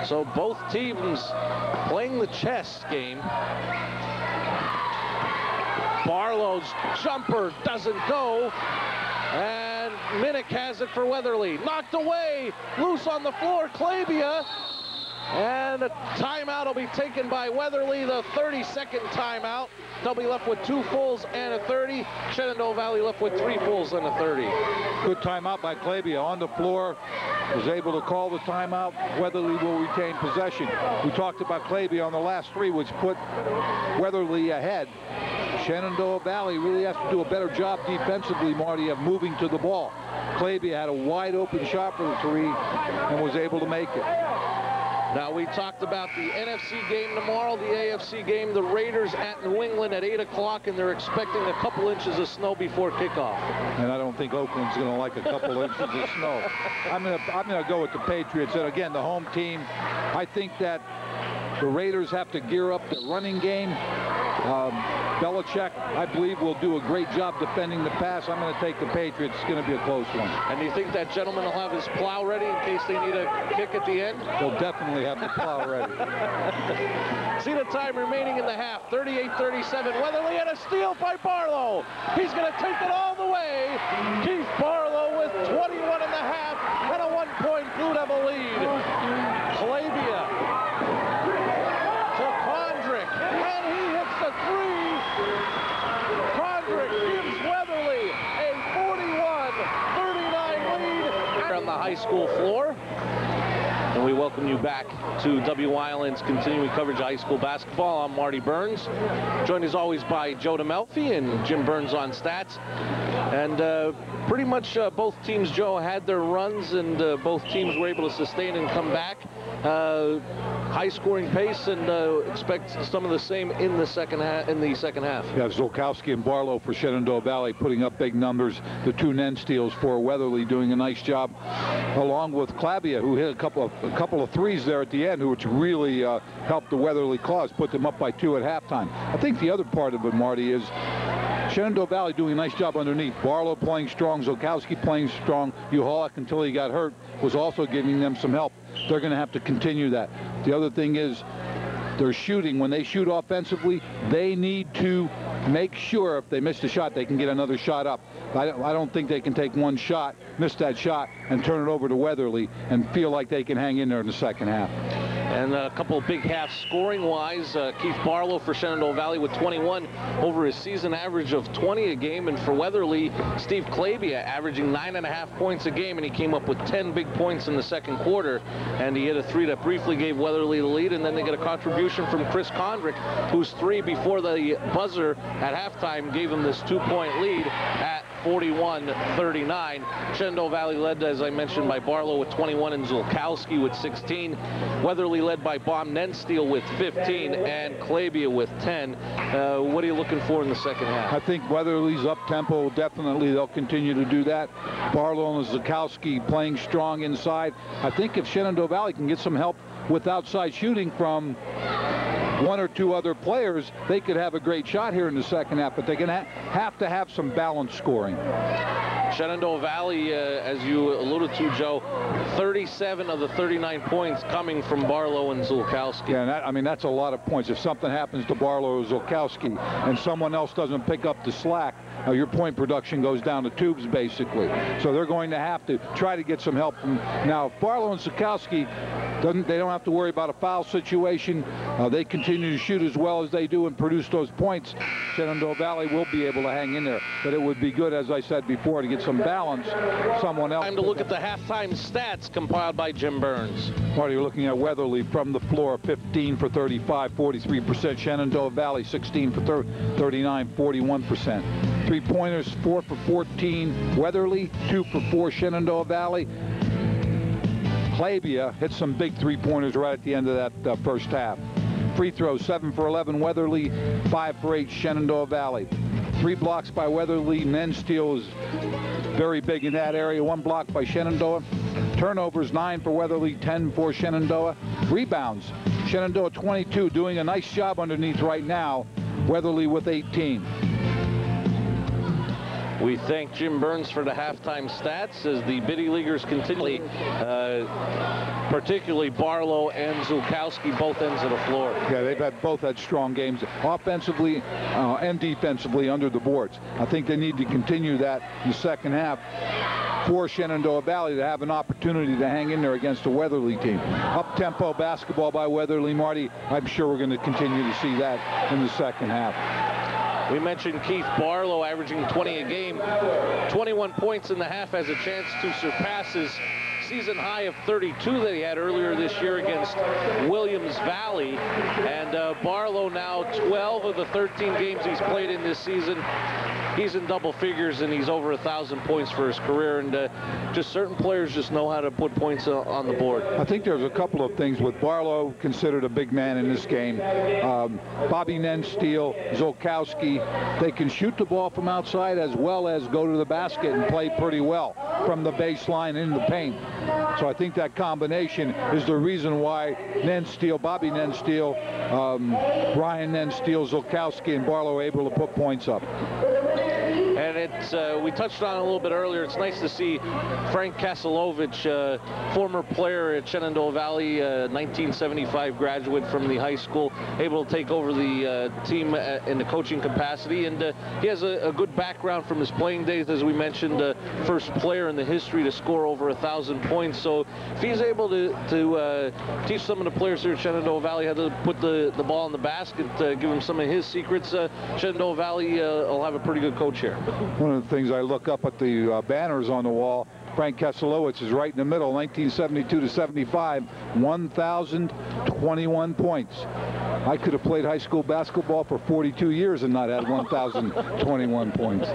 So both teams playing the chess game. Barlow's jumper doesn't go, and Minnick has it for Weatherly. Knocked away, loose on the floor, Klabia, and a timeout will be taken by Weatherly, the 30-second timeout. They'll be left with 2 fulls and a 30. Shenandoah Valley left with 3 fulls and a 30. Good timeout by Klabia on the floor. Was able to call the timeout. Weatherly will retain possession. We talked about Klabia on the last 3, which put Weatherly ahead. Shenandoah Valley really has to do a better job defensively, Marty, of moving to the ball. Klabia had a wide open shot for the 3 and was able to make it. Now, we talked about the NFC game tomorrow, the AFC game, the Raiders at New England at 8 o'clock, and they're expecting a couple inches of snow before kickoff. And I don't think Oakland's going to like a couple inches of snow. I'm gonna go with the Patriots. And again, the home team, I think that the Raiders have to gear up the running game. Belichick, I believe, will do a great job defending the pass. I'm going to take the Patriots. It's going to be a close one. And do you think that gentleman will have his plow ready in case they need a kick at the end? They'll definitely have the plow ready. See the time remaining in the half. 38-37. Weatherly, and a steal by Barlow. He's going to take it all the way. Keith Barlow with 21 and a half and a 1-point Blue Devil lead. Klabia to Kondrick, and he hits the 3. Kondrick gives Weatherly a 41-39 lead on the high school floor. And we welcome you back to WYLN's continuing coverage of high school basketball. I'm Marty Burns, joined as always by Joe DeMelfi and Jim Burns on stats. And pretty much both teams, Joe, had their runs, and both teams were able to sustain and come back. High-scoring pace, and expect some of the same in the second half. Yeah, Zolkowski and Barlow for Shenandoah Valley putting up big numbers. The 2 Nen steals for Weatherly doing a nice job, along with Klabia, who hit a couple of 3s there at the end, which really helped the Weatherly cause, put them up by 2 at halftime. I think the other part of it, Marty, is Shenandoah Valley doing a nice job underneath. Barlow playing strong, Zolkowski playing strong. Uhalik, until he got hurt, was also giving them some help. They're going to have to continue that. The other thing is they're shooting. When they shoot offensively, they need to make sure if they missed a shot, they can get another shot up. I don't think they can take one shot, miss that shot, and turn it over to Weatherly and feel like they can hang in there in the second half. And a couple of big halves scoring-wise. Keith Barlow for Shenandoah Valley with 21 over his season average of 20 a game. And for Weatherly, Steve Klabia averaging 9.5 points a game, and he came up with 10 big points in the second quarter. And he hit a 3 that briefly gave Weatherly the lead, and then they get a contribution from Chris Kondrick, whose 3 before the buzzer at halftime gave him this 2-point lead at 41-39. Shenandoah Valley led, as I mentioned, by Barlow with 21 and Zolkowski with 16. Weatherly led by Baum Nensteel with 15 and Klabia with 10. What are you looking for in the second half? I think Weatherly's up-tempo. Definitely they'll continue to do that. Barlow and Zolkowski playing strong inside. I think if Shenandoah Valley can get some help with outside shooting from 1 or 2 other players, they could have a great shot here in the second half, but they're going to have to have some balanced scoring. Shenandoah Valley, as you alluded to, Joe, 37 of the 39 points coming from Barlow and Zolkowski. Yeah, and that's a lot of points. If something happens to Barlow or Zolkowski and someone else doesn't pick up the slack, your point production goes down the tubes, basically. So they're going to have to try to get some help from. Now, if Barlow and Zolkowski, they don't have to worry about a foul situation. They continue to shoot as well as they do and produce those points. Shenandoah Valley will be able to hang in there. But it would be good, as I said before, to get some balance. Someone else. Time to look at the halftime stats compiled by Jim Burns. Marty, you're looking at Weatherly from the floor, 15 for 35, 43%. Shenandoah Valley, 16 for 39, 41%. 3-pointers, 4 for 14. Weatherly, 2 for 4. Shenandoah Valley. Klabia hit some big 3-pointers right at the end of that first half. Free throws, 7 for 11 Weatherly, 5 for 8 Shenandoah Valley. 3 blocks by Weatherly. Nensteel is very big in that area. 1 block by Shenandoah. Turnovers, 9 for Weatherly, 10 for Shenandoah. Rebounds, Shenandoah 22, doing a nice job underneath right now. Weatherly with 18. We thank Jim Burns for the halftime stats as the Biddy Leaguers continue. particularly Barlow and Zulkowski, both ends of the floor. Yeah, they've both had strong games, offensively and defensively under the boards. I think they need to continue that in the second half for Shenandoah Valley to have an opportunity to hang in there against a Weatherly team. Up-tempo basketball by Weatherly, Marty. I'm sure we're going to continue to see that in the second half. We mentioned Keith Barlow averaging 20 a game. 21 points in the half, has a chance to surpass his season high of 32 that he had earlier this year against Williams Valley. And Barlow now 12 of the 13 games he's played in this season. He's in double figures, and he's over 1,000 points for his career. And just certain players just know how to put points on the board. I think there's a couple of things with Barlow, considered a big man in this game. Bobby Nensteele, Zulkowski, they can shoot the ball from outside as well as go to the basket and play pretty well from the baseline in the paint. So I think that combination is the reason why Nensteele, Bobby Nensteele, Ryan Nensteele, Zulkowski, and Barlow are able to put points up. And it's, we touched on it a little bit earlier, it's nice to see Frank Kasilovich, former player at Shenandoah Valley, 1975 graduate from the high school, able to take over the team in the coaching capacity. And he has a good background from his playing days, as we mentioned, first player in the history to score over 1,000 points. So if he's able to teach some of the players here at Shenandoah Valley how to put the ball in the basket, give him some of his secrets, Shenandoah Valley will have a pretty good coach here. One of the things I look up at the banners on the wall, Frank Keselowitz is right in the middle, 1972 to 75, 1,021 points. I could have played high school basketball for 42 years and not had 1,021 points.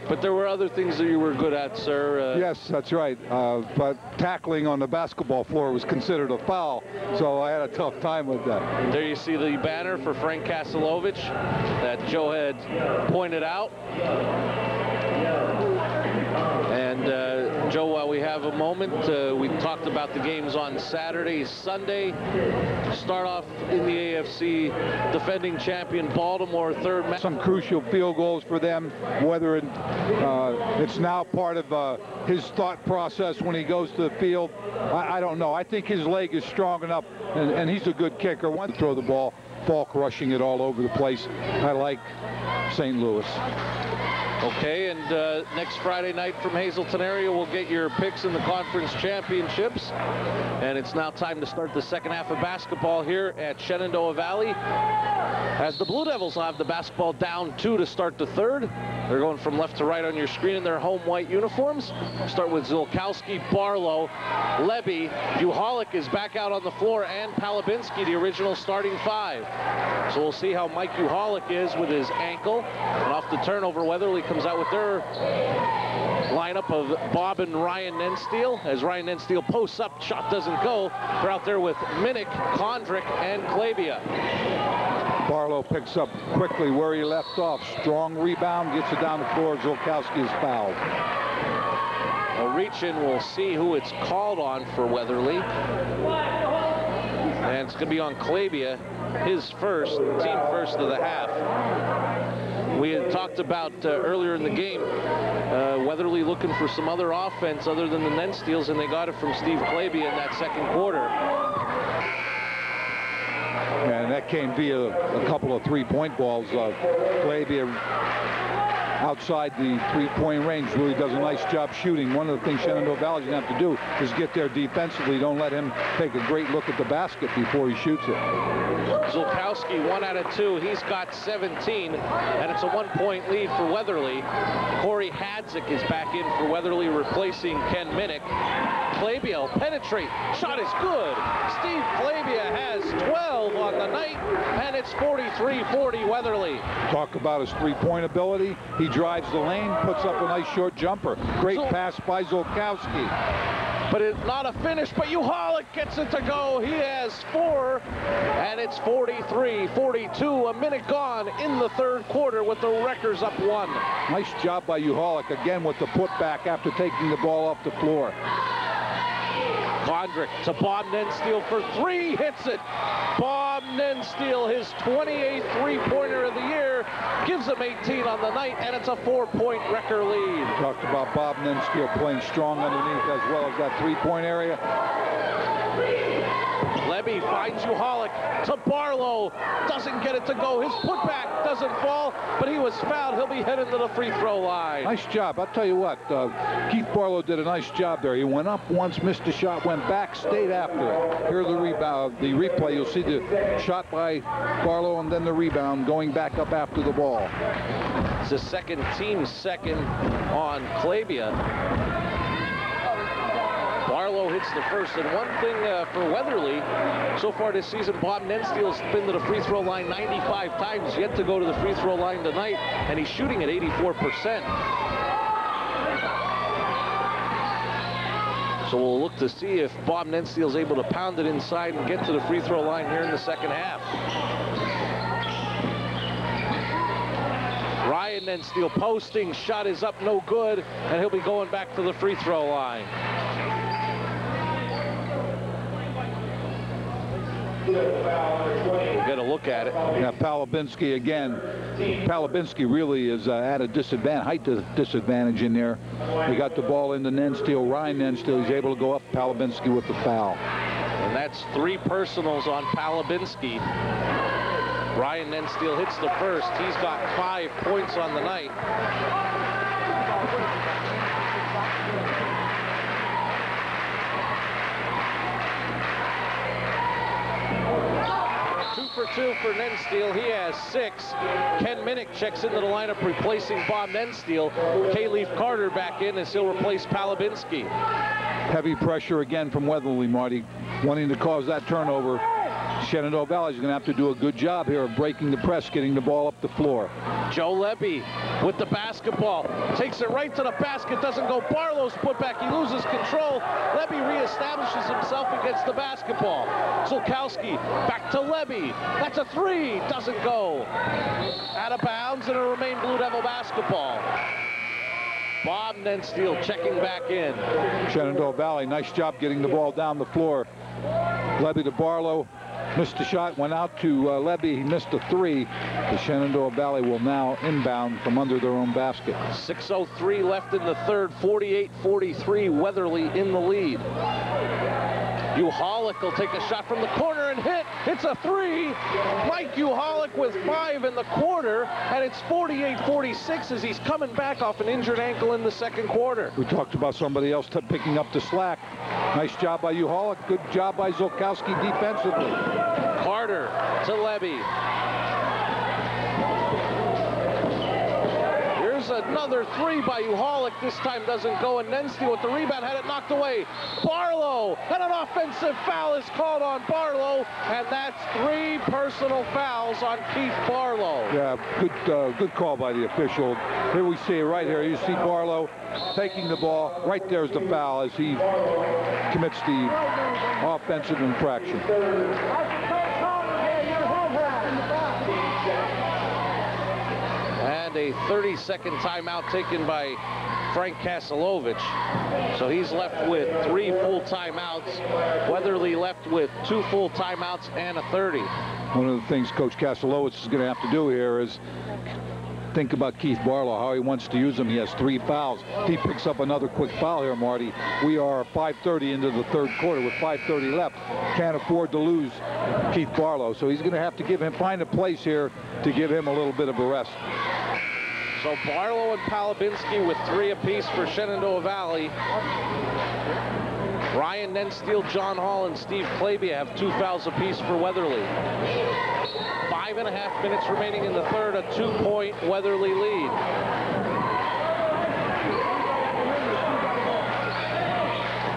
But there were other things that you were good at, sir. Yes, that's right. But tackling on the basketball floor was considered a foul, so I had a tough time with that. There you see the banner for Frank Kasilovich that Joe had pointed out. And Joe, while we have a moment, we talked about the games on Saturday, Sunday. Start off in the AFC, defending champion Baltimore, third match. Some crucial field goals for them, whether it's now part of his thought process when he goes to the field. I don't know. I think his leg is strong enough, and he's a good kicker. Want to throw the ball, Falk rushing it all over the place. I like St. Louis. Okay, and next Friday night from Hazleton area, we'll get your picks in the conference championships. And it's now time to start the second half of basketball here at Shenandoah Valley, as the Blue Devils will have the basketball down 2 to start the third. They're going from left to right on your screen in their home white uniforms. Start with Zulkowski, Barlow, Levy, Uhalik is back out on the floor, and Palabinski, the original starting five. So we'll see how Mike Uhalik is with his ankle. And off the turnover, Weatherly comes out with their lineup of Bob and Ryan Nensteele. As Ryan Nensteele posts up, shot doesn't go. They're out there with Minnick, Kondrick, and Klabia. Barlow picks up quickly where he left off. Strong rebound, gets it down the floor. Zulkowski is fouled. A reach-in, we'll see who it's called on for Weatherly. And it's going to be on Klabia, his first, team first of the half. We had talked about earlier in the game, Weatherly looking for some other offense other than the Nensteels, and they got it from Steve Klabia in that second quarter. And that came via a couple of three-point balls. Klabia outside the three-point range really does a nice job shooting. One of the things Shenandoah Valley's going to have to do is get there defensively. Don't let him take a great look at the basket before he shoots it. Zulkowski, 1 out of 2. He's got 17, and it's a 1-point lead for Weatherly. Corey Hadzik is back in for Weatherly, replacing Ken Minnick. Klabia will penetrate. Shot is good. Steve Klabia has 12 on the night, and it's 43-40 Weatherly. Talk about his three-point ability. He drives the lane, puts up a nice short jumper. Great pass by Zulkowski. But it's not a finish, but Uhalik gets it to go. He has 4, and it's 43-42. A minute gone in the third quarter with the Wreckers up 1. Nice job by Uhalik, again with the putback after taking the ball off the floor. Kondrick to Bob Nensteele for 3, hits it. Bob Nensteele, his 28th three-pointer of the year, gives him 18 on the night, and it's a 4-point Wrecker lead. Talked about Bob Nenstiel playing strong underneath as well as that 3-point area. Levy finds Uhalik to Barlow. Doesn't get it to go. His putback doesn't fall, but he was fouled. He'll be headed to the free throw line. Nice job. I'll tell you what, Keith Barlow did a nice job there. He went up once, missed a shot, went back, stayed after it. Here's the rebound, the replay. You'll see the shot by Barlow and then the rebound going back up after the ball. It's the team second on Klabia. Barlow hits the first, and one thing for Weatherly, so far this season, Bob Nenstiel's been to the free throw line 95 times, yet to go to the free throw line tonight, and he's shooting at 84%. So we'll look to see if Bob Nenstiel's able to pound it inside and get to the free throw line here in the second half. Ryan Nenstiel posting, shot is up, no good, and he'll be going back to the free throw line. We'll get a look at it. Yeah, Palabinski again. Palabinski really is at a height disadvantage in there. They got the ball into Nenstiel. Ryan Nenstiel, he's able to go up. Palabinski with the foul. And that's 3 personals on Palabinski. Ryan Nenstiel hits the first. He's got 5 points on the night. 2 for 2 for Nenstiel. He has 6. Ken Minnick checks into the lineup, replacing Bob Nenstiel. Kayleaf Carter back in as he'll replace Palabinski. Heavy pressure again from Weatherly, Marty, wanting to cause that turnover. Shenandoah Valley's going to have to do a good job here of breaking the press, getting the ball up the floor. Joe Levy with the basketball. Takes it right to the basket. Doesn't go. Barlow's putback. He loses control. Levy reestablishes himself and gets the basketball. Zulkowski back to Levy. That's a 3. Doesn't go. Out of bounds, and it'll remain Blue Devil basketball. Bob Nenstiel checking back in. Shenandoah Valley, nice job getting the ball down the floor. Levy to Barlow. Missed a shot, went out to Levy. He missed a 3. The Shenandoah Valley will now inbound from under their own basket. 6:03 left in the third. 48-43. Weatherly in the lead. Uhalik will take a shot from the corner and hit. It's a 3. Mike Uhalik with 5 in the quarter, and it's 48-46 as he's coming back off an injured ankle in the second quarter. We talked about somebody else picking up the slack. Nice job by Uhalik. Good job by Zulkowski defensively. Carter to Levy. Here's another 3 by Uhalik. This time doesn't go, and Nenstiel with the rebound had it knocked away. Barlow, and an offensive foul is called on Barlow, and that's 3 personal fouls on Keith Barlow. Yeah, good call by the official. Here we see it right here. You see Barlow taking the ball. Right there's the foul as he commits the offensive infraction. And a 30-second timeout taken by Frank Kasilovich. So he's left with 3 full timeouts. Weatherly left with 2 full timeouts and a 30. One of the things Coach Kasilovich is going to have to do here is think about Keith Barlow, how he wants to use him. He has 3 fouls. If he picks up another quick foul here, Marty, we are 5:30 into the third quarter with 5:30 left. Can't afford to lose Keith Barlow. So he's going to have to find a place here to give him a little bit of a rest. So Barlow and Palabinski with 3 apiece for Shenandoah Valley. Ryan Nenstiel, John Hall, and Steve Klabia have 2 fouls apiece for Weatherly. 5.5 minutes remaining in the third, a 2-point Weatherly lead.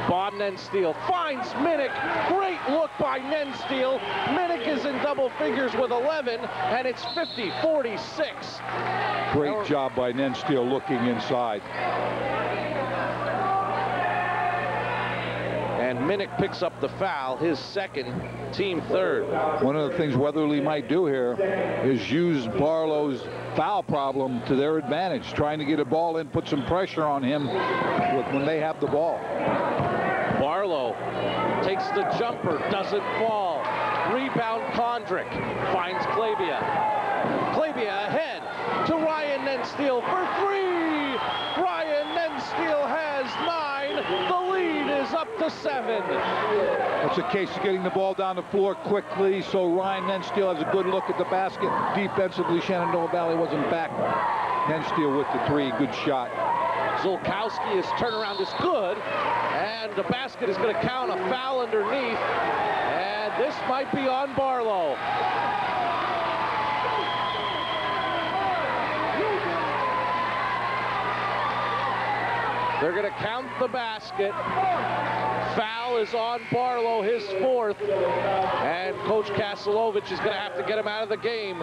Bob Nenstiel finds Minnick. Great look by Nenstiel. Minnick is in double figures with 11, and it's 50-46. Great job by Nenstiel looking inside. And Minnick picks up the foul, his second, team third. One of the things Weatherly might do here is use Barlow's foul problem to their advantage, trying to get a ball in, put some pressure on him when they have the ball. Barlow takes the jumper, doesn't fall. Rebound Kondrick finds Klabia. Klabia ahead. to Ryan Nensteel for three. Ryan Nensteel has 9. The lead is up to 7. That's a case of getting the ball down the floor quickly, so Ryan Nensteel has a good look at the basket. Defensively, Shenandoah Valley wasn't back. Nensteel with the 3, good shot. Zulkowski, his turnaround is good, and the basket is going to count. A foul underneath, and this might be on Barlow. They're going to count the basket. Foul is on Barlow, his 4th, and Coach Kasilovich is going to have to get him out of the game.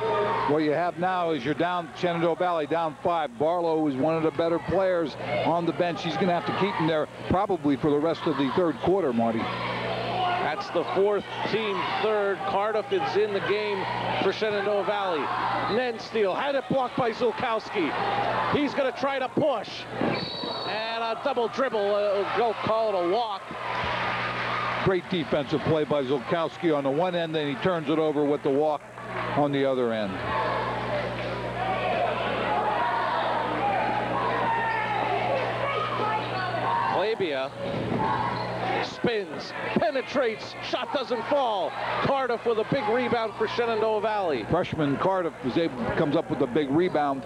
What you have now is you're down, Shenandoah Valley down 5. Barlow is one of the better players on the bench. He's going to have to keep him there probably for the rest of the 3rd quarter, Marty. That's the 4th, team 3rd. Cardiff is in the game for Shenandoah Valley. Nensteel had it blocked by Zulkowski. He's going to try to push. And a double dribble. Go call it a walk. Great defensive play by Zulkowski on the one end, then he turns it over with the walk on the other end. Klabia spins, penetrates, shot doesn't fall. Cardiff with a big rebound for Shenandoah Valley. Freshman Cardiff comes up with a big rebound.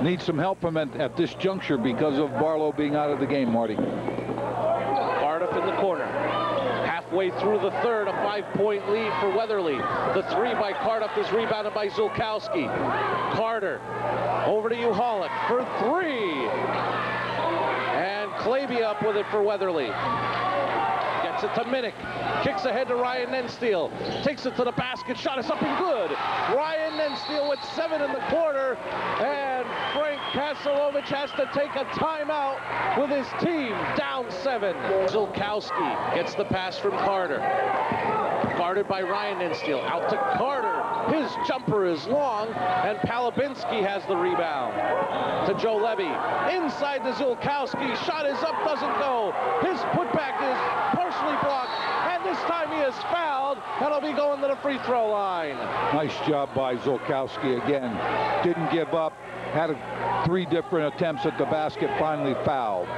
Needs some help from it at this juncture because of Barlow being out of the game, Marty. Cardiff in the corner. Halfway through the 3rd, a 5-point lead for Weatherly. The 3 by Cardiff is rebounded by Zulkowski. Carter over to Uhalik for 3. And Klabia up with it for Weatherly. Gets it to Minnick. Kicks ahead to Ryan Nensteel. Takes it to the basket. Shot is up and good. Ryan Nensteel with 7 in the quarter. And Frank Kasilovich has to take a timeout with his team down 7. Zulkowski gets the pass from Carter. Guarded by Ryan Nensteel. Out to Carter. His jumper is long, and Palabinski has the rebound. To Joe Levy. Inside to Zulkowski. Shot is up, doesn't go. His putback is partially blocked, and this time he is fouled, and he'll be going to the free throw line. Nice job by Zulkowski again. Didn't give up. Had 3 different attempts at the basket, finally fouled.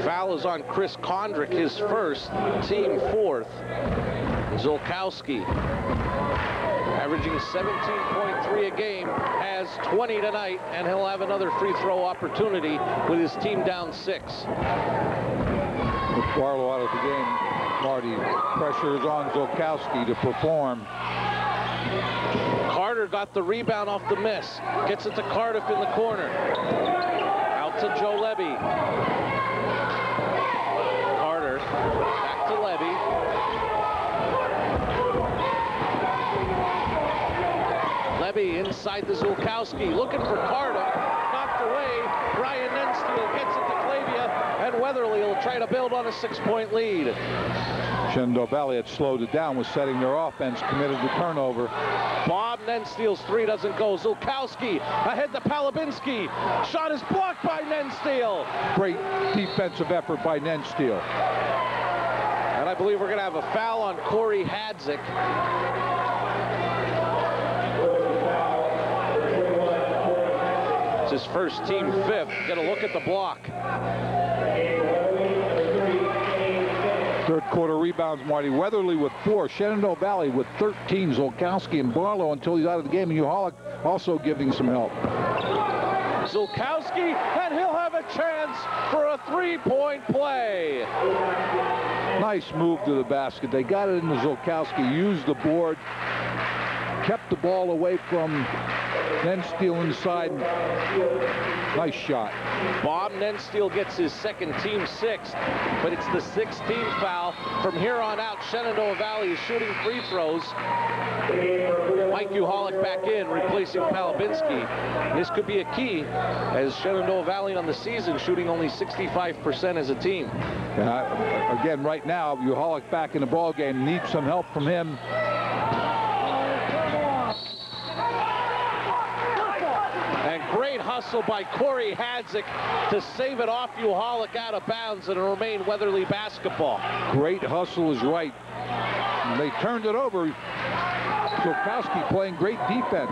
Foul is on Chris Condrick, his 1st, team 4th. Zulkowski, averaging 17.3 a game, has 20 tonight, and he'll have another free throw opportunity with his team down 6. With Barlow out of the game, Marty, pressure is on Zulkowski to perform. Carter got the rebound off the miss. Gets it to Cardiff in the corner. Out to Joe Levy. Carter back to Levy. Levy inside to Zulkowski. Looking for Carter. Knocked away. Ryan Nensteel gets it to Klabia. And Weatherly will try to build on a 6-point lead. Shenandoah Valley had slowed it down, was setting their offense, committed the turnover. Bob Nensteel's 3 doesn't go. Zulkowski ahead to Palabinski. Shot is blocked by Nensteel. Great defensive effort by Nensteel. And I believe we're going to have a foul on Corey Hadzik. It's his 1st, team 5th. Get a look at the block. 3rd quarter rebounds, Marty. Weatherly with 4. Shenandoah Valley with 13. Zulkowski and Barlow until he's out of the game. And Uhalik also giving some help. Zulkowski, and he'll have a chance for a 3-point play. Nice move to the basket. They got it into Zulkowski, used the board, kept the ball away from Nensteel inside. Nice shot. Bob Nensteel gets his 2nd, team 6th, but it's the 6th team foul. From here on out, Shenandoah Valley is shooting free throws. Mike Uhalik back in, replacing Palabinski. This could be a key, as Shenandoah Valley on the season shooting only 65% as a team. Again, right now, Uhalik back in the ball game. Needs some help from him. Great hustle by Corey Hadzik to save it off Uhalik out of bounds, and it'll remain Weatherly basketball. Great hustle is right. They turned it over. Zulkowski playing great defense.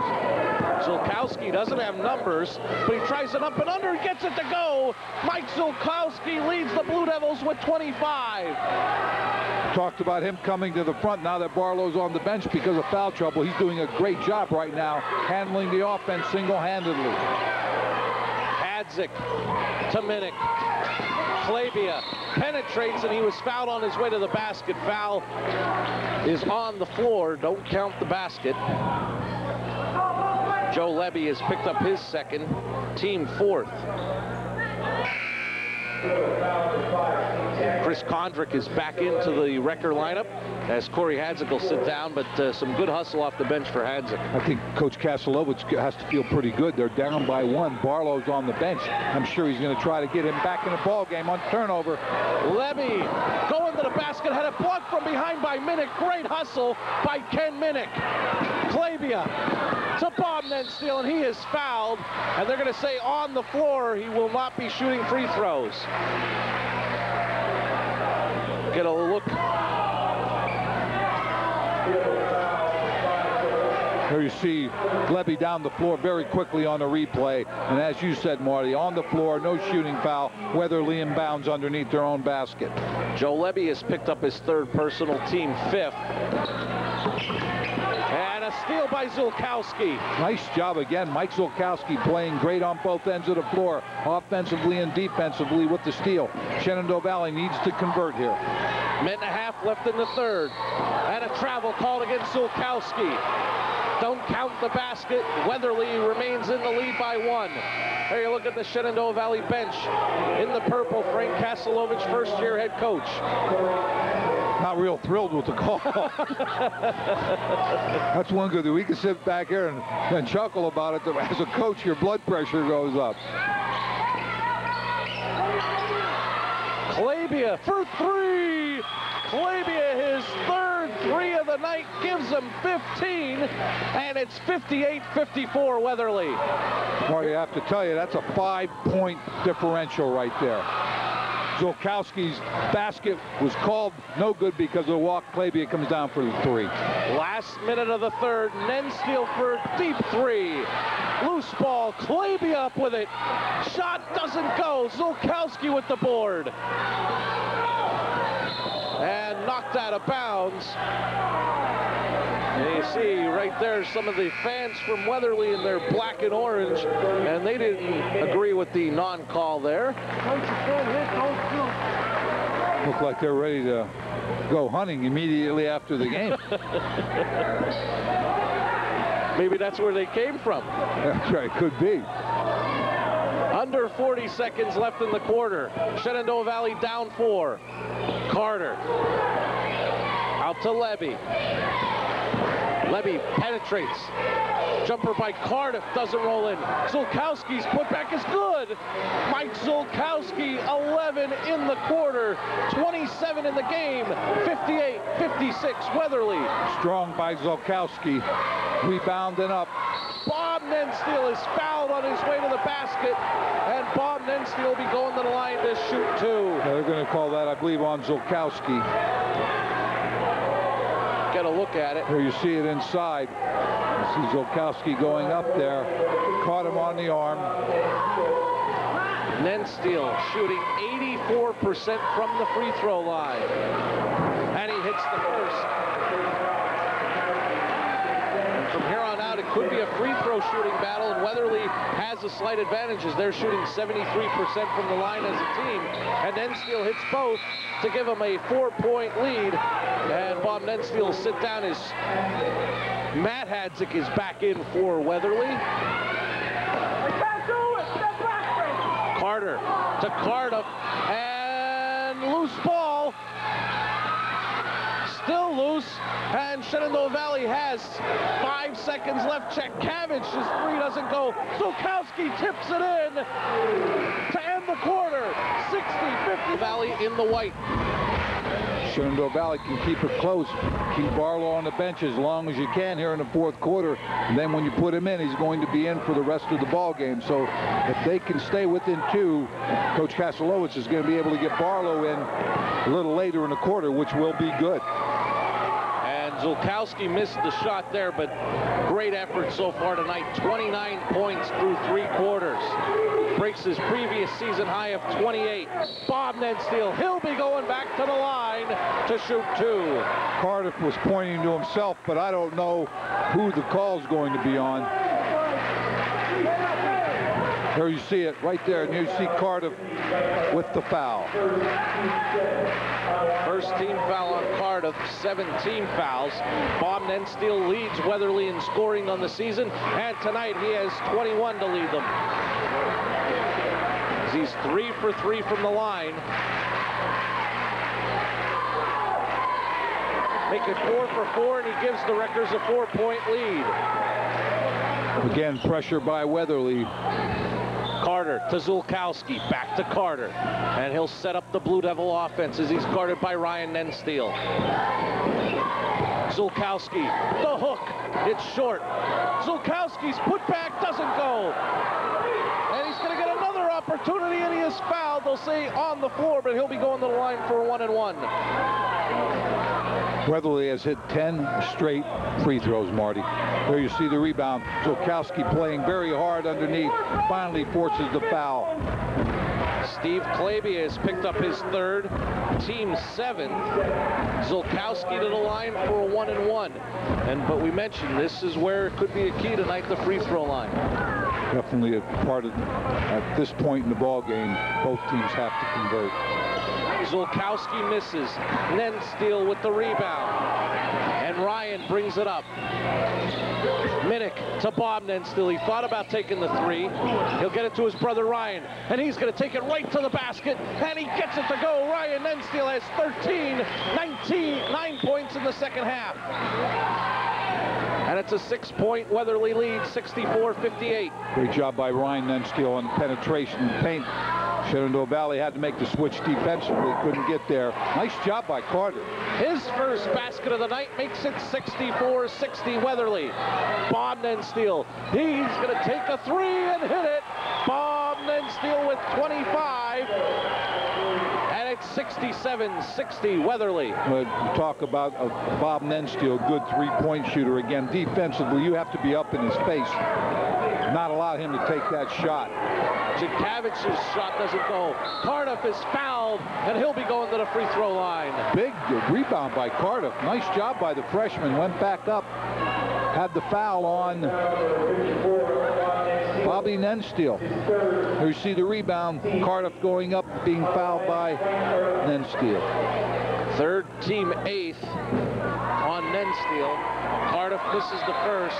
Zulkowski doesn't have numbers, but he tries it up and under, gets it to go. Mike Zulkowski leads the Blue Devils with 25. Talked about him coming to the front now that Barlow's on the bench because of foul trouble. He's doing a great job right now handling the offense single-handedly. Hadzik to Minnick. Klabia penetrates, and he was fouled on his way to the basket. Foul is on the floor. Don't count the basket. Joe Levy has picked up his second, team fourth. Chris Kondrick is back into the Wrecker lineup as Corey Hadzik will sit down, but some good hustle off the bench for Hadzik. I think Coach Kasilowicz has to feel pretty good. They're down by one. Barlow's on the bench. I'm sure he's going to try to get him back in the ball game on turnover. Levy going to the basket, had it blocked from behind by Minnick. Great hustle by Ken Minnick. Klabia to Bob Nensteel, and he is fouled, and they're going to say on the floor he will not be shooting free throws. Get a look. Here you see Levy down the floor very quickly on the replay, and as you said, Marty, on the floor, no shooting foul. Weatherly inbounds underneath their own basket. Joe Levy has picked up his third personal, team fifth. And a steal by Zulkowski. Nice job again. Mike Zulkowski playing great on both ends of the floor, offensively and defensively with the steal. Shenandoah Valley needs to convert here. Minute and a half left in the third. And a travel called against Zulkowski. Don't count the basket. Weatherly remains in the lead by one. There you look at the Shenandoah Valley bench. In the purple, Frank Kasilowicz, first-year head coach. Not real thrilled with the call. That's one good thing. We can sit back here and chuckle about it. As a coach, your blood pressure goes up. Klabia for three. Klabia, his third three of the night, gives him 15, and it's 58-54 Weatherly. Marty, I have to tell you, that's a 5-point differential right there. Zulkowski's basket was called no good because of the walk. Klabia comes down for the three. Last minute of the third, Nensteel for a deep three. Loose ball, Klabia up with it. Shot doesn't go. Zulkowski with the board. And knocked out of bounds. And you see right there some of the fans from Weatherly in their black and orange, and they didn't agree with the non-call there. Look like they're ready to go hunting immediately after the game. Maybe that's where they came from. That's right, could be. Under 40 seconds left in the quarter. Shenandoah Valley down 4. Carter out to Levy. Levy penetrates. Jumper by Cardiff doesn't roll in. Zulkowski's putback is good. Mike Zulkowski, 11 in the quarter, 27 in the game, 58-56 Weatherly. Strong by Zulkowski, rebounding up. Bob Nensteel is fouled on his way to the basket, and Bob Nensteel will be going to the line to shoot two. They're going to call that, I believe, on Zulkowski. Get a look at it. Here you see it inside. You see Zulkowski going up there. Caught him on the arm. Nensteel shooting 84% from the free throw line. And he hits the first. And from here on out, it could be a free throw shooting battle, and Weatherly has a slight advantage as they're shooting 73% from the line as a team. And Nensteel hits both to give him a 4-point lead. And Bob Nensteel will sit down as Matt Hadzik is back in for Weatherly. Carter to Cardiff, and loose ball. Still loose, and Shenandoah Valley has 5 seconds left. Chekavich, his three doesn't go. Zulkowski tips it in to end the quarter. 60-50 Valley in the white. Shenandoah Valley can keep it close. Keep Barlow on the bench as long as you can here in the fourth quarter. And then when you put him in, he's going to be in for the rest of the ball game. So if they can stay within 2, Coach Kasilowicz is going to be able to get Barlow in a little later in the quarter, which will be good. And Zulkowski missed the shot there, but great effort so far tonight. 29 points through 3 quarters. Breaks his previous season high of 28. Bob Nensteal, he'll be going back to the line to shoot 2. Cardiff was pointing to himself, but I don't know who the call's going to be on. There you see it right there, and you see Cardiff with the foul. First team foul on Cardiff, 17 fouls. Bob Nensteal leads Weatherly in scoring on the season, and tonight he has 21 to lead them. He's 3 for 3 from the line. Make it 4 for 4, and he gives the Wreckers a 4-point lead. Again, pressure by Weatherly. Carter to Zulkowski, back to Carter, and he'll set up the Blue Devil offense as he's guarded by Ryan Nensteal. Zulkowski, the hook, it's short. Zulkowski's putback doesn't go. And he's going to get another opportunity, and he is fouled. They'll say on the floor, but he'll be going to the line for a 1-and-1. Weatherly has hit 10 straight free throws, Marty. There you see the rebound. Zulkowski playing very hard underneath. Finally forces the foul. Steve Klabia has picked up his 3rd, team 7th. Zulkowski to the line for a 1-and-1. But we mentioned this is where it could be a key tonight, the free throw line. Definitely a part of, at this point in the ball game, both teams have to convert. Zulkowski misses. Nensteal with the rebound. And Ryan brings it up. Minnick to Bob Nensteal. He thought about taking the 3. He'll get it to his brother Ryan. And he's going to take it right to the basket. And he gets it to go. Ryan Nensteal has 9 points in the second half. And it's a 6-point Weatherly lead, 64-58. Great job by Ryan Nensteal on penetration and paint. Shenandoah Valley had to make the switch defensively, couldn't get there. Nice job by Carter. His first basket of the night makes it 64-60 Weatherly. Bob Nensteal, he's going to take a 3 and hit it. Bob Nensteal with 25. And it's 67-60 Weatherly. But talk about Bob Nensteal, good 3-point shooter. Again, defensively, you have to be up in his face. Not allow him to take that shot. Jakavich's shot doesn't go. Cardiff is fouled, and he'll be going to the free throw line. Big rebound by Cardiff. Nice job by the freshman. Went back up. Had the foul on Bobby Nensteal. Here you see the rebound. Cardiff going up, being fouled by Nensteal. 3rd team 8th on Nensteal. Cardiff misses the first.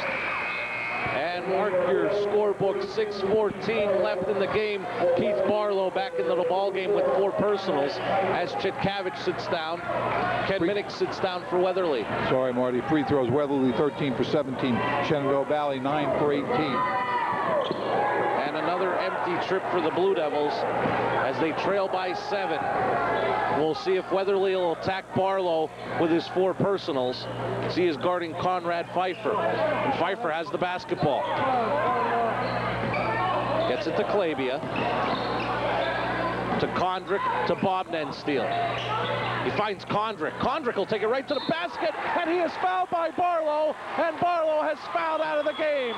And mark your scorebook, 6:14 left in the game. Keith Barlow back into the ball game with 4 personals as Chitkavich sits down. Ken Minnick sits down for Weatherly. Sorry, Marty. Free throws. Weatherly 13 for 17. Shenandoah Valley 9 for 18. And another empty trip for the Blue Devils as they trail by 7. We'll see if Weatherly will attack Barlow with his 4 personals. He is guarding Conrad Pfeiffer. And Pfeiffer has the basketball. Gets it to Klabia. To Kondrick, to Bob Nensteal. He finds Kondrick. Kondrick will take it right to the basket, and he is fouled by Barlow, and Barlow has fouled out of the game.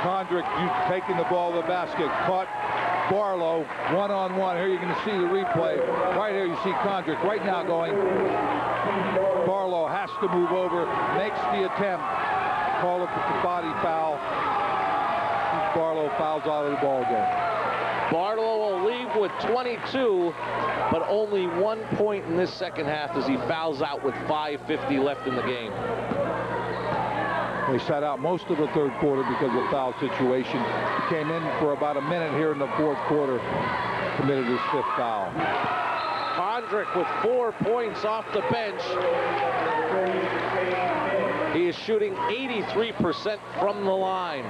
Kondrick taking the ball to the basket, caught Barlow one-on-one. Here you're going to see the replay. Right here you see Kondrick right now going. Barlow has to move over, makes the attempt. Call it the body foul. Barlow fouls out of the ball game. Barlow will leave with 22, but only 1 point in this second half as he fouls out with 5:50 left in the game. They sat out most of the 3rd quarter because of the foul situation. He came in for about a minute here in the 4th quarter, committed his 5th foul. Kondrick with 4 points off the bench. He is shooting 83% from the line.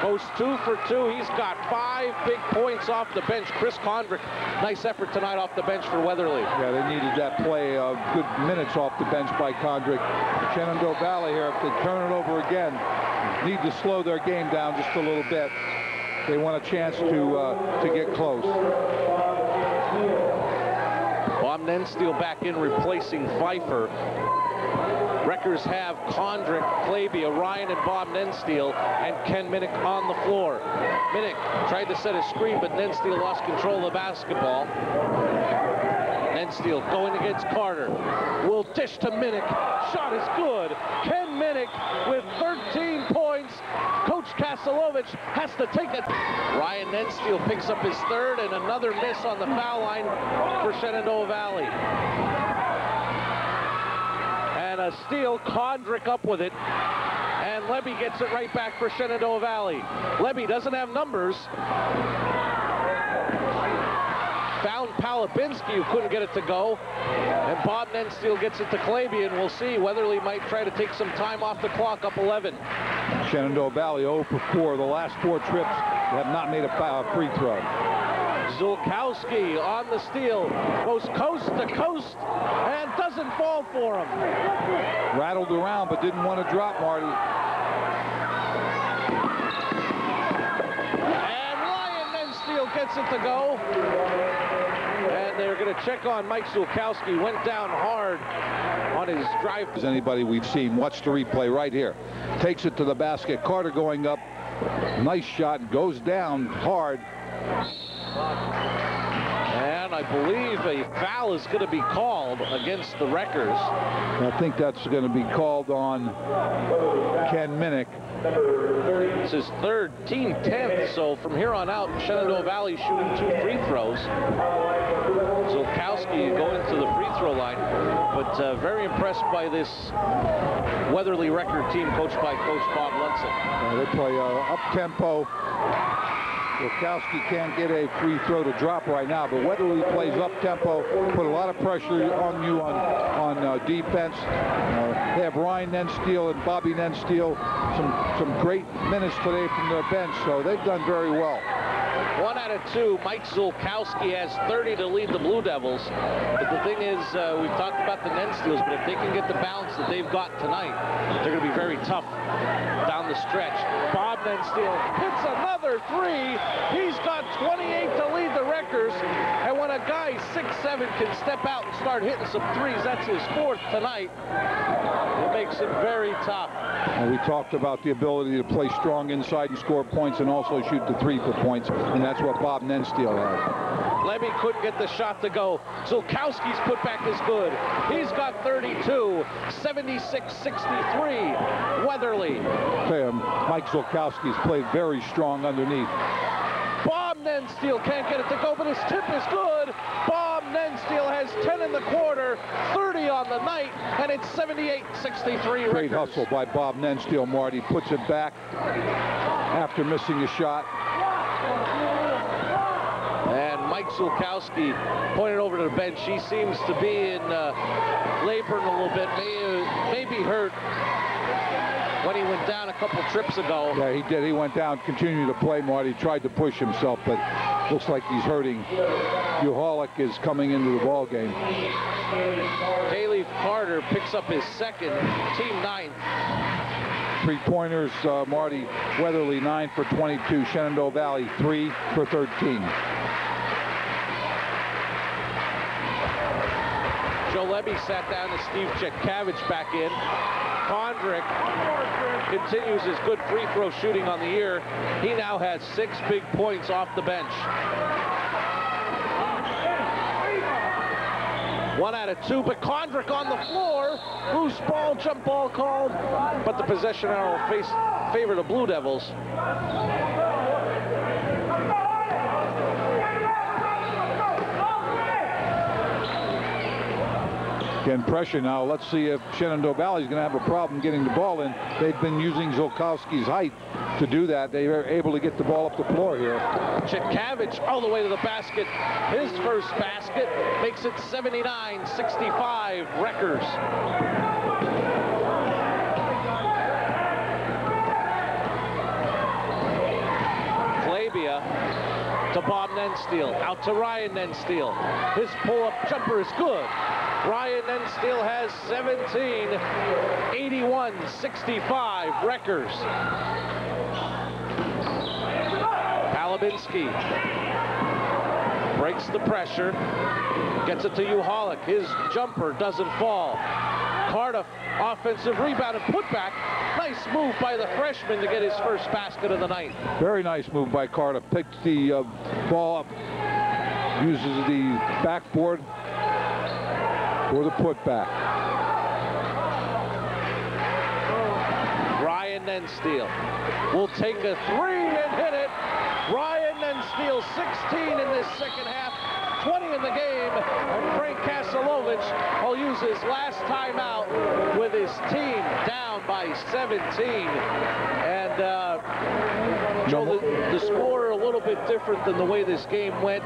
Goes 2 for 2. He's got 5 big points off the bench. Chris Kondrick, nice effort tonight off the bench for Weatherly. Yeah, they needed that play. Good minutes off the bench by Kondrick. Shenandoah Valley here, if they turn it over again, need to slow their game down just a little bit. They want a chance to get close. Bob Nenstiel back in replacing Pfeiffer. Wreckers have Condrick, Klabia, Ryan, and Bob Nenstiel, and Ken Minnick on the floor. Minnick tried to set a screen, but Nenstiel lost control of the basketball. Nenstiel going against Carter. Will dish to Minnick. Shot is good. Ken Minnick with 13 points. Coach Kasilovich has to take it. Ryan Nenstiel picks up his third, and another miss on the foul line for Shenandoah Valley. And a steal, Condrick up with it. And Levy gets it right back for Shenandoah Valley. Levy doesn't have numbers. Found Palabinski, who couldn't get it to go. And Bob Nenstiel gets it to Klabia, and we'll see. Weatherly might try to take some time off the clock, up 11. Shenandoah Valley 0 for 4. The last 4 trips have not made a free throw. Zulkowski on the steal, goes coast to coast, and doesn't fall for him. Rattled around, but didn't want to drop, Marty. And Ryan Nenstiel gets it to go. And they're going to check on Mike Zulkowski. Went down hard on his drive. As anybody we've seen, watch the replay right here. Takes it to the basket. Carter going up. Nice shot. Goes down hard. And I believe a foul is going to be called against the Wreckers. I think that's going to be called on Ken Minnick. It's his third, team 10th, so from here on out, Shenandoah Valley shooting 2 free throws. Zulkowski going to the free throw line, but very impressed by this Weatherly Wrecker team coached by Coach Bob Lunson. They play up-tempo. Zulkowski can't get a free throw to drop right now, but Weatherly plays up-tempo, put a lot of pressure on you on defense. They have Ryan Nenstiel and Bobby Nenstiel, some great minutes today from their bench, so they've done very well. 1 out of 2. Mike Zulkowski has 30 to lead the Blue Devils. But the thing is, we've talked about the Nenstiels, but if they can get the balance that they've got tonight, they're going to be very tough down the stretch. Bob Nenstiel hits another 3. He's got 28 to lead the Wreckers. And when a guy 6'7" can step out and start hitting some 3s, that's his 4th tonight. It makes it very tough. And we talked about the ability to play strong inside and score points and also shoot the 3 for points, and that's what Bob Nenstiel has. Lemmy couldn't get the shot to go. Zulkowski's putback is good. He's got 32, 76-63. Weatherly. Mike Zulkowski's played very strong underneath. Bob Nenstiel can't get it to go, but his tip is good. Bob Nenstiel has 10 in the quarter, 30 on the night, and it's 78-63. Great hustle by Bob Nenstiel, Marty. Puts it back after missing a shot. And Mike Zulkowski pointed over to the bench. He seems to be in laboring a little bit, maybe hurt when he went down a couple trips ago. Yeah, he did. He went down, continued to play, Marty. Tried to push himself, but looks like he's hurting. Uhalik is coming into the ball game. Haley Carter picks up his second, team 9th. 3-pointers, Marty. Weatherly 9 for 22. Shenandoah Valley 3 for 13. Joe Levy sat down and Steve Chetkavich back in. Condrick continues his good free throw shooting on the year. He now has 6 big points off the bench. 1 out of 2, but Condrick on the floor. Loose ball, jump ball called, but the possession arrow favor the Blue Devils. Again, pressure now. Let's see if Shenandoah Valley is going to have a problem getting the ball in. They've been using Zulkowski's height to do that. They were able to get the ball up the floor here. Chetkavich all the way to the basket. His first basket makes it 79-65 Wreckers. Klabia to Bob Nenstiel. Out to Ryan Nenstiel. His pull-up jumper is good. Ryan Nenstiel has 17, 81-65 Wreckers. Palabinski Breaks the pressure. Gets it to Uhalik. His jumper doesn't fall. Cardiff, offensive rebound and putback. Nice move by the freshman to get his first basket of the night. Very nice move by Cardiff. Picks the ball up. Uses the backboard for the putback. Ryan Nensteel will take a three and hit it. Ryan Nensteel, 16 in this second half, 20 in the game, and Frank Kasilovich will use his last timeout with his team down by 17. And Joe, the score a little bit different than the way this game went.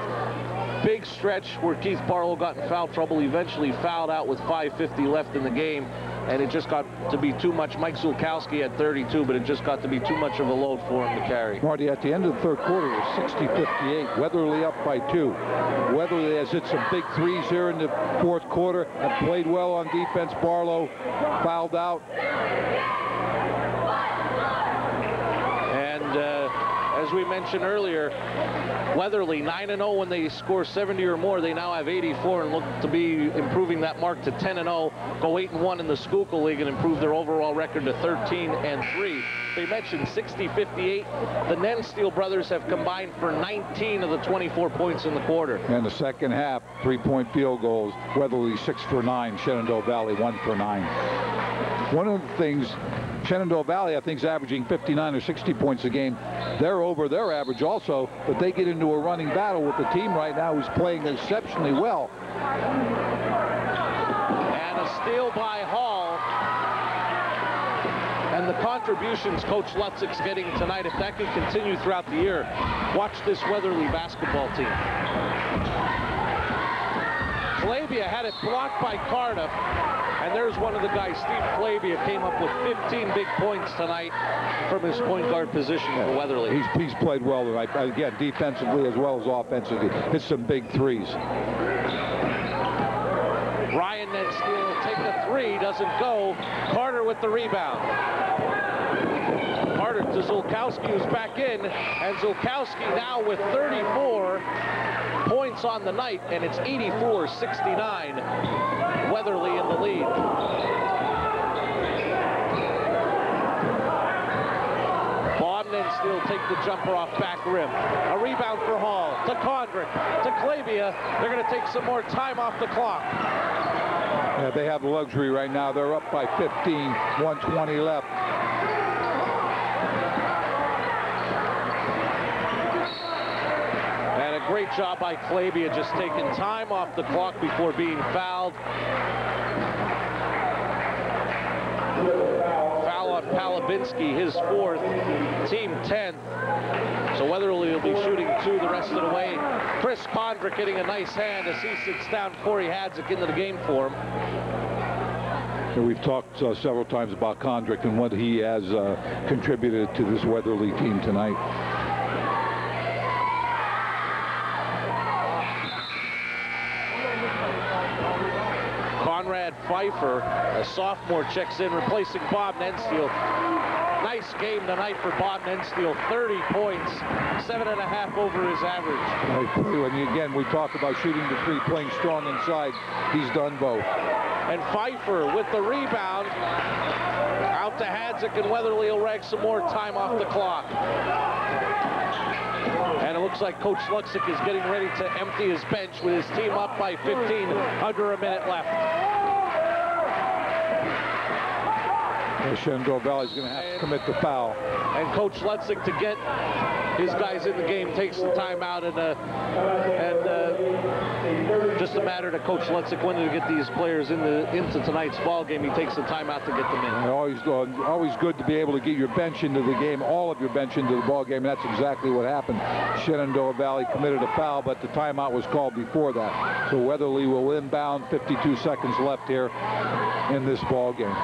Big stretch where Keith Barlow got in foul trouble, eventually fouled out with 5:50 left in the game, and it just got to be too much. Mike Zulkowski had 32, but it just got to be too much of a load for him to carry. Marty, at the end of the third quarter, it was 60-58. Weatherly up by 2. Weatherly has hit some big threes here in the fourth quarter and played well on defense. Barlow fouled out. And as we mentioned earlier, Weatherly 9-0 when they score 70 or more. They now have 84 and look to be improving that mark to 10-0. Go 8-1 in the Schuylkill League and improve their overall record to 13-3. They mentioned 60-58. The Nensteel brothers have combined for 19 of the 24 points in the quarter. And the second half, 3-point field goals. Weatherly 6 for 9. Shenandoah Valley 1 for 9. One of the things, Shenandoah Valley, I think, is averaging 59 or 60 points a game. They're over their average also, but they get into a running battle with the team right now who's playing exceptionally well. And a steal by Hall. And the contributions Coach Lutzik's getting tonight, if that can continue throughout the year, watch this Weatherly basketball team. Calabia had it blocked by Cardiff. And there's one of the guys, Steve Calabia, came up with 15 big points tonight from his point guard position for Weatherly. He's played well tonight. Again, defensively as well as offensively. Hit some big threes. Ryan Nensteel will take the three, doesn't go. Carter with the rebound. Carter to Zulkowski, who's back in, and Zulkowski now with 34 points on the night, and it's 84-69. Weatherly in the lead. Bob Nensteel take the jumper off back rim. A rebound for Hall, to Condrick, to Calabia. They're going to take some more time off the clock. Yeah, they have the luxury right now. They're up by 15, 120 left. And a great job by Calabia, just taking time off the clock before being fouled. Foul on Palabinski, his 4th, team 10th. So Weatherly will be shooting 2 the rest of the way. Chris Condrick getting a nice hand as he sits down Corey Hadzik into the game for him. And we've talked several times about Condrick and what he has contributed to this Weatherly team tonight. Conrad Pfeiffer, a sophomore, checks in, replacing Bob Nensteel. Nice game tonight for Bob Nensteel. 30 points, 7.5 over his average. Again, we talk about shooting the three, playing strong inside. He's done both. And Pfeiffer with the rebound. Out to Hadzik, and Weatherly will rag some more time off the clock. And it looks like Coach Lutzik is getting ready to empty his bench with his team up by 15, under a minute left. Shenandoah Valley's going to have to commit the foul. And Coach Lutzik, to get his guys in the game, takes the timeout, and just a matter that Coach Lutzik wanted to get these players into tonight's ball game. He takes the timeout to get them in. Always good to be able to get your bench into the game, all of your bench into the ball game. And that's exactly what happened. Shenandoah Valley committed a foul, but the timeout was called before that. So Weatherly will inbound. 52 seconds left here in this ball game.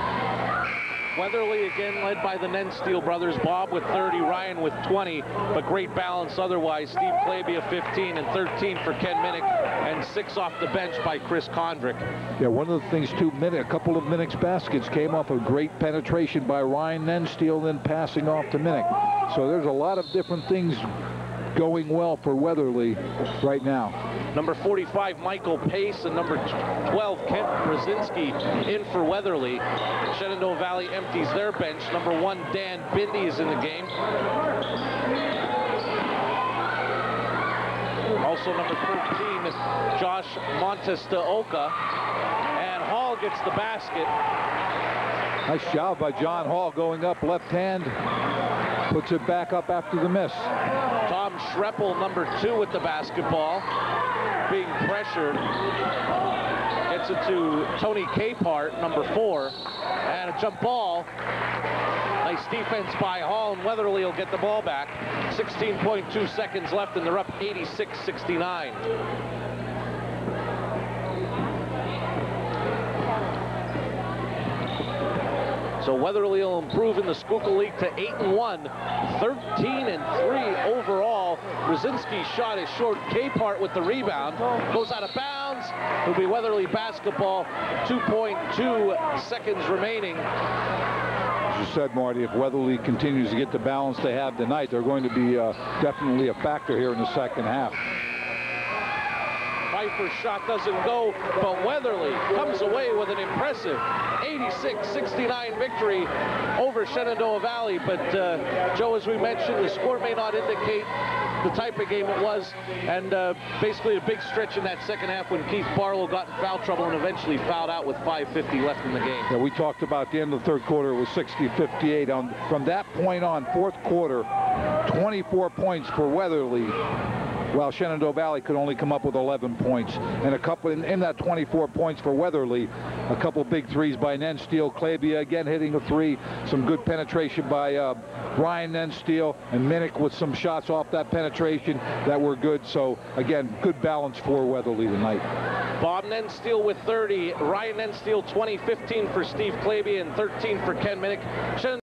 Weatherly again led by the Nensteel brothers. Bob with 30, Ryan with 20, but great balance otherwise. Steve Calabia 15 and 13 for Ken Minnick, and 6 off the bench by Chris Condrick. Yeah, one of the things too, a couple of Minnick's baskets came off a great penetration by Ryan Nensteel, then passing off to Minnick. So there's a lot of different things going well for Weatherly right now. Number 45, Michael Pace, and number 12, Kent Brzezinski in for Weatherly. Shenandoah Valley empties their bench. Number 1, Dan Bindi is in the game. Also number 13, Josh Montestaoka. And Hall gets the basket. Nice job by John Hall going up left hand. Puts it back up after the miss. Tom Schreppel, number 2, with the basketball. Being pressured. Gets it to Tony Capehart, number 4. And a jump ball. Nice defense by Hall, and Weatherly will get the ball back. 16.2 seconds left, and they're up 86-69. So Weatherly will improve in the Schuylkill League to 8-1, 13-3 overall. Brzezinski's shot is short. Capehart with the rebound. Goes out of bounds. It'll be Weatherly basketball. 2.2 seconds remaining. As you said, Marty, if Weatherly continues to get the balance they have tonight, they're going to be definitely a factor here in the second half. Pfeiffer's shot doesn't go, but Weatherly comes away with an impressive 86-69 victory over Shenandoah Valley. But Joe, as we mentioned, the score may not indicate the type of game it was, and basically a big stretch in that second half when Keith Barlow got in foul trouble and eventually fouled out with 5:50 left in the game. Yeah, we talked about the end of the third quarter. It was 60-58. From that point on, fourth quarter, 24 points for Weatherly, while Shenandoah Valley could only come up with 11 points. And a couple in that 24 points for Weatherly, a couple big threes by Nensteele. Klabia again hitting a 3. Some good penetration by Ryan Nensteele, and Minnick with some shots off that penetration that were good. So again, good balance for Weatherly tonight. Bob Nensteele with 30, Ryan Nensteele 20, 15 for Steve Klabia, and 13 for Ken Minnick.